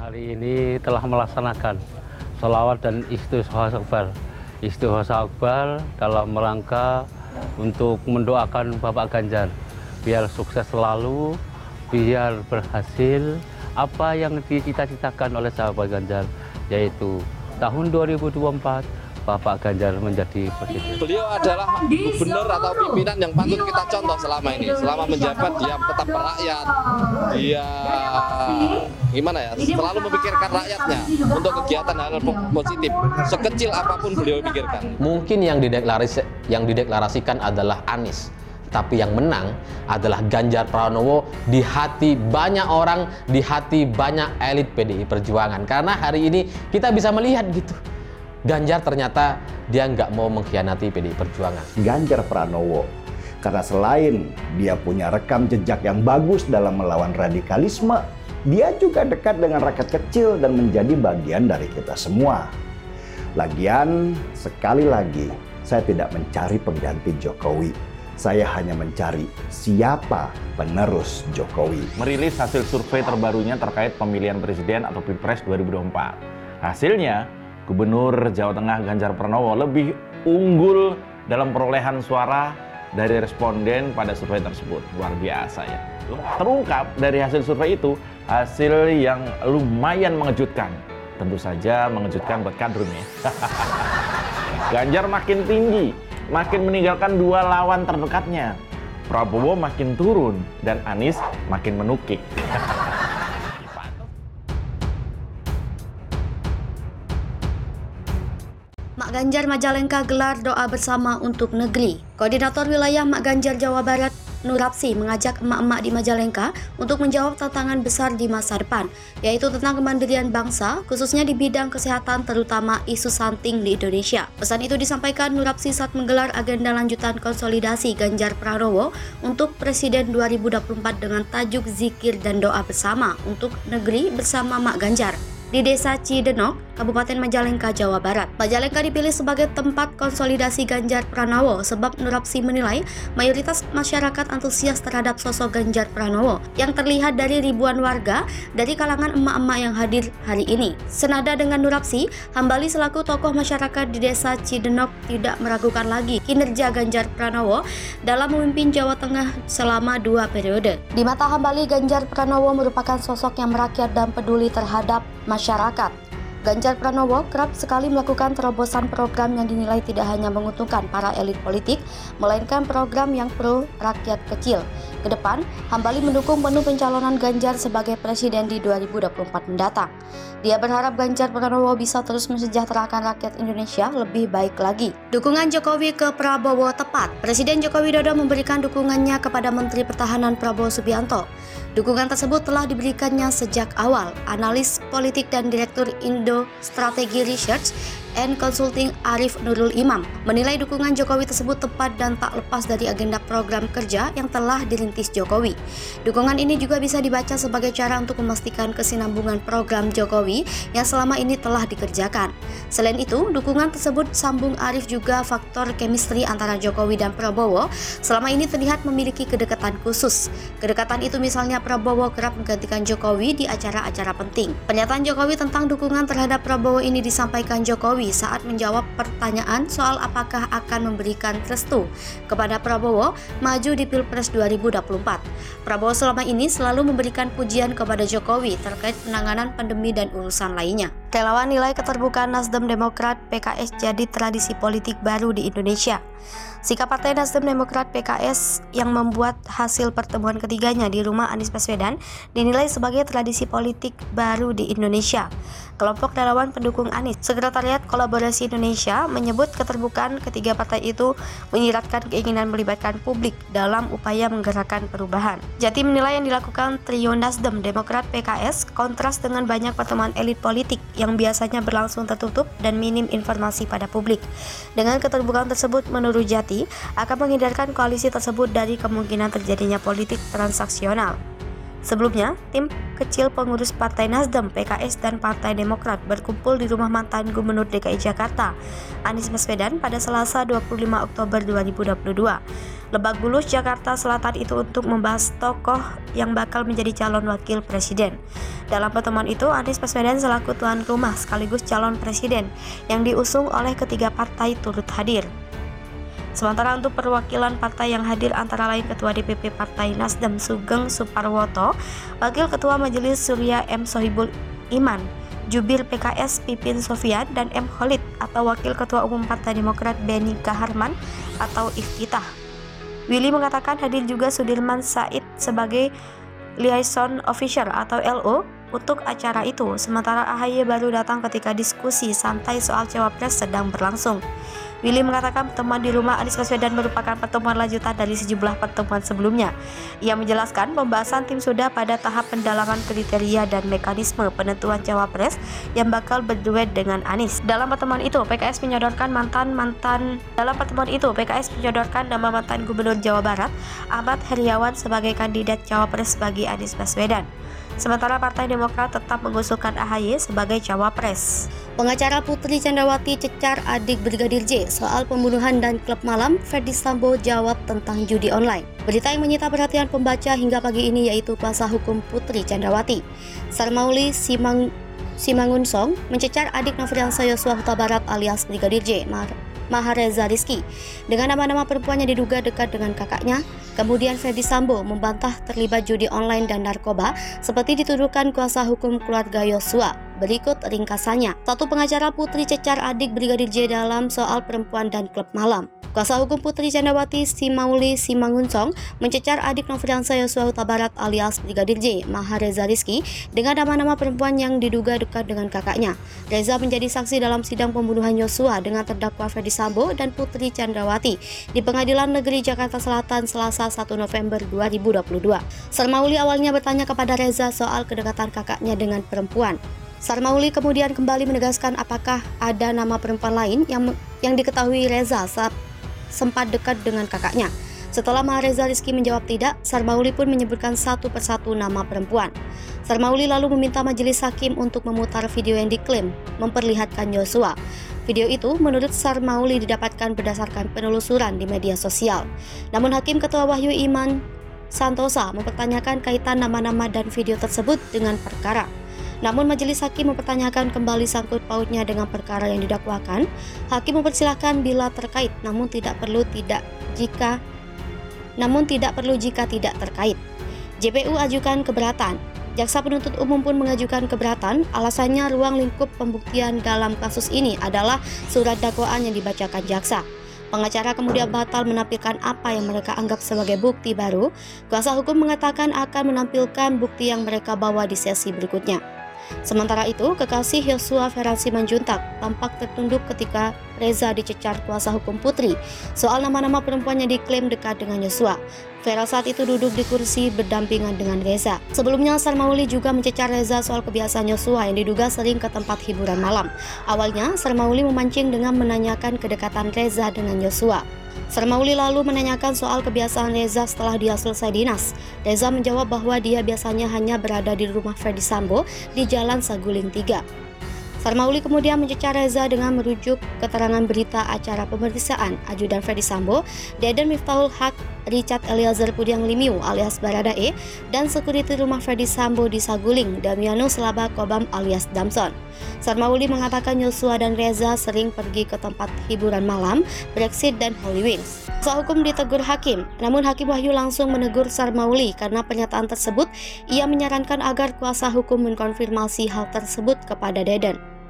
Hari ini telah melaksanakan sholawat dan istighosa akbar. Istighosa akbar dalam rangka untuk mendoakan Bapak Ganjar biar sukses selalu, biar berhasil apa yang dicita-citakan oleh sahabat Ganjar, yaitu tahun 2024 Bapak Ganjar menjadi presiden. Beliau adalah gubernur atau pimpinan yang patut kita contoh selama ini. Selama menjabat dia tetap merakyat, dia selalu memikirkan rakyatnya untuk kegiatan hal positif. Sekecil apapun beliau pikirkan. Mungkin yang dideklarasikan adalah Anies, tapi yang menang adalah Ganjar Pranowo di hati banyak orang, di hati banyak elit PDI Perjuangan. Karena hari ini kita bisa melihat gitu, Ganjar ternyata dia nggak mau mengkhianati PDI Perjuangan. Ganjar Pranowo, karena selain dia punya rekam jejak yang bagus dalam melawan radikalisme, dia juga dekat dengan rakyat kecil dan menjadi bagian dari kita semua. Lagian, sekali lagi, saya tidak mencari pengganti Jokowi. Saya hanya mencari siapa penerus Jokowi. Merilis hasil survei terbarunya terkait pemilihan presiden atau Pilpres 2024. Hasilnya, Gubernur Jawa Tengah Ganjar Pranowo lebih unggul dalam perolehan suara dari responden pada survei tersebut. Luar biasa ya. Terungkap dari hasil survei itu, hasil yang lumayan mengejutkan. Tentu saja mengejutkan buat kadrun ya. Ganjar makin tinggi, makin meninggalkan dua lawan terdekatnya. Prabowo makin turun dan Anies makin menukik. Mak Ganjar Majalengka gelar doa bersama untuk negeri. Koordinator wilayah Mak Ganjar Jawa Barat, Nurapsi, mengajak emak-emak di Majalengka untuk menjawab tantangan besar di masa depan, yaitu tentang kemandirian bangsa, khususnya di bidang kesehatan terutama isu stunting di Indonesia. Pesan itu disampaikan Nurapsi saat menggelar agenda lanjutan konsolidasi Ganjar Pranowo untuk Presiden 2024 dengan tajuk Zikir dan Doa Bersama untuk Negeri bersama Mak Ganjar di Desa Cidenok, Kabupaten Majalengka, Jawa Barat. Majalengka dipilih sebagai tempat konsolidasi Ganjar Pranowo sebab Nurapsi menilai mayoritas masyarakat antusias terhadap sosok Ganjar Pranowo yang terlihat dari ribuan warga dari kalangan emak-emak yang hadir hari ini. Senada dengan Nurapsi, Hambali selaku tokoh masyarakat di Desa Cidenok tidak meragukan lagi kinerja Ganjar Pranowo dalam memimpin Jawa Tengah selama 2 periode. Di mata Hambali, Ganjar Pranowo merupakan sosok yang merakyat dan peduli terhadap masyarakat. Ganjar Pranowo kerap sekali melakukan terobosan program yang dinilai tidak hanya menguntungkan para elit politik, melainkan program yang pro rakyat kecil. Kedepan, Hambali mendukung penuh pencalonan Ganjar sebagai presiden di 2024 mendatang. Dia berharap Ganjar Pranowo bisa terus mensejahterakan rakyat Indonesia lebih baik lagi. Dukungan Jokowi ke Prabowo tepat. Presiden Joko Widodo memberikan dukungannya kepada Menteri Pertahanan Prabowo Subianto. Dukungan tersebut telah diberikannya sejak awal. Analis politik dan Direktur Indo Strategi Research and Consulting Arif Nurul Imam menilai dukungan Jokowi tersebut tepat dan tak lepas dari agenda program kerja yang telah dirintis Jokowi. Dukungan ini juga bisa dibaca sebagai cara untuk memastikan kesinambungan program Jokowi yang selama ini telah dikerjakan. Selain itu, dukungan tersebut, sambung Arif, juga faktor chemistry antara Jokowi dan Prabowo selama ini terlihat memiliki kedekatan khusus. Kedekatan itu misalnya Prabowo kerap menggantikan Jokowi di acara-acara penting. Pernyataan Jokowi tentang dukungan terhadap Prabowo ini disampaikan Jokowi saat menjawab pertanyaan soal apakah akan memberikan restu kepada Prabowo maju di Pilpres 2024. Prabowo selama ini selalu memberikan pujian kepada Jokowi terkait penanganan pandemi dan urusan lainnya. Relawan nilai keterbukaan Nasdem Demokrat PKS jadi tradisi politik baru di Indonesia. Sikap Partai Nasdem Demokrat PKS yang membuat hasil pertemuan ketiganya di rumah Anies Baswedan dinilai sebagai tradisi politik baru di Indonesia. Kelompok relawan pendukung Anies, Sekretariat Kolaborasi Indonesia, menyebut keterbukaan ketiga partai itu menyiratkan keinginan melibatkan publik dalam upaya menggerakkan perubahan. Jati menilai yang dilakukan trio Nasdem Demokrat PKS kontras dengan banyak pertemuan elit politik yang biasanya berlangsung tertutup dan minim informasi pada publik. Dengan keterbukaan tersebut, menurut Jati, akan menghindarkan koalisi tersebut dari kemungkinan terjadinya politik transaksional. Sebelumnya, tim kecil pengurus Partai Nasdem, PKS, dan Partai Demokrat berkumpul di rumah mantan Gubernur DKI Jakarta, Anies Baswedan, pada Selasa 25 Oktober 2022. Lebak Bulus, Jakarta Selatan itu untuk membahas tokoh yang bakal menjadi calon wakil presiden. Dalam pertemuan itu, Anies Baswedan selaku tuan rumah sekaligus calon presiden yang diusung oleh ketiga partai turut hadir. Sementara untuk perwakilan partai yang hadir antara lain Ketua DPP Partai Nasdem Sugeng Suparwoto, Wakil Ketua Majelis Surya M. Sohibul Iman, Jubir PKS Pipin Sofian, dan M. Khalid atau Wakil Ketua Umum Partai Demokrat Beni Kaharman atau Iftitah. Willy mengatakan hadir juga Sudirman Said sebagai liaison officer atau LO untuk acara itu, sementara AHY baru datang ketika diskusi santai soal Cawapres sedang berlangsung. Willy mengatakan pertemuan di rumah Anies Baswedan merupakan pertemuan lanjutan dari sejumlah pertemuan sebelumnya. Ia menjelaskan pembahasan tim sudah pada tahap pendalaman kriteria dan mekanisme penentuan Cawapres yang bakal berduet dengan Anies. Dalam pertemuan itu, PKS menyodorkan nama mantan Gubernur Jawa Barat, Ahmad Heriawan, sebagai kandidat Cawapres bagi Anies Baswedan. Sementara Partai Demokrat tetap mengusulkan AHY sebagai Cawapres. Pengacara Putri Candrawati cecar adik Brigadir J soal pembunuhan dan klub malam. Ferdi Sambo jawab tentang judi online. Berita yang menyita perhatian pembaca hingga pagi ini yaitu kuasa hukum Putri Candrawati, Sarmauli Simangunsong, mencecar adik Nofriansah Yosua Huta Barat alias Brigadir J, Mahareza Rizky, dengan nama-nama perempuan yang diduga dekat dengan kakaknya. Kemudian Ferdi Sambo membantah terlibat judi online dan narkoba seperti dituduhkan kuasa hukum keluarga Yosua. Berikut ringkasannya. Satu, pengacara Putri cecar adik Brigadir J dalam soal perempuan dan klub malam. Kuasa hukum Putri Candrawati Sarmauli Simangunsong mencecar adik Nofriansah Yosua Huta Barat alias Brigadir J, Mahareza Rizky, dengan nama-nama perempuan yang diduga dekat dengan kakaknya. Reza menjadi saksi dalam sidang pembunuhan Yosua dengan terdakwa Ferdi Sambo dan Putri Candrawati di Pengadilan Negeri Jakarta Selatan Selasa 1 November 2022. Sarmauli awalnya bertanya kepada Reza soal kedekatan kakaknya dengan perempuan. Sarmauli kemudian kembali menegaskan apakah ada nama perempuan lain yang diketahui Reza saat sempat dekat dengan kakaknya. Setelah Mahareza Rizky menjawab tidak, Sarmauli pun menyebutkan satu persatu nama perempuan. Sarmauli lalu meminta majelis hakim untuk memutar video yang diklaim memperlihatkan Yosua. Video itu menurut Sarmauli didapatkan berdasarkan penelusuran di media sosial. Namun Hakim Ketua Wahyu Iman Santosa mempertanyakan kaitan nama-nama dan video tersebut dengan perkara. Namun majelis hakim mempertanyakan kembali sangkut pautnya dengan perkara yang didakwakan. Hakim mempersilahkan bila terkait, namun tidak perlu jika tidak terkait. JPU ajukan keberatan. Jaksa penuntut umum pun mengajukan keberatan. Alasannya ruang lingkup pembuktian dalam kasus ini adalah surat dakwaan yang dibacakan jaksa. Pengacara kemudian batal menampilkan apa yang mereka anggap sebagai bukti baru. Kuasa hukum mengatakan akan menampilkan bukti yang mereka bawa di sesi berikutnya. Sementara itu, kekasih Yosua Vera Simanjuntak tampak tertunduk ketika Reza dicecar kuasa hukum Putri soal nama-nama perempuan yang diklaim dekat dengan Yosua. Vera saat itu duduk di kursi berdampingan dengan Reza. Sebelumnya, Sarmauli juga mencecar Reza soal kebiasaan Yosua yang diduga sering ke tempat hiburan malam. Awalnya, Sarmauli memancing dengan menanyakan kedekatan Reza dengan Yosua. Sarmauli lalu menanyakan soal kebiasaan Reza setelah dia selesai dinas. Reza menjawab bahwa dia biasanya hanya berada di rumah Ferdi Sambo di Jalan Saguling 3. Sarmauli kemudian mencecar Reza dengan merujuk keterangan berita acara pemeriksaan ajudan Ferdi Sambo, Deden Miftahul Haq, Richard Eliezer Pudiang Lumiu alias Baradae, dan sekuriti rumah Ferdi Sambo di Saguling, Damianus Laba Kobam alias Damson. Sarmauli mengatakan Yosua dan Reza sering pergi ke tempat hiburan malam, Brexit dan Holy Wings. Kuasa hukum ditegur hakim, namun Hakim Wahyu langsung menegur Sarmauli karena pernyataan tersebut. Ia menyarankan agar kuasa hukum mengkonfirmasi hal tersebut kepada Deden.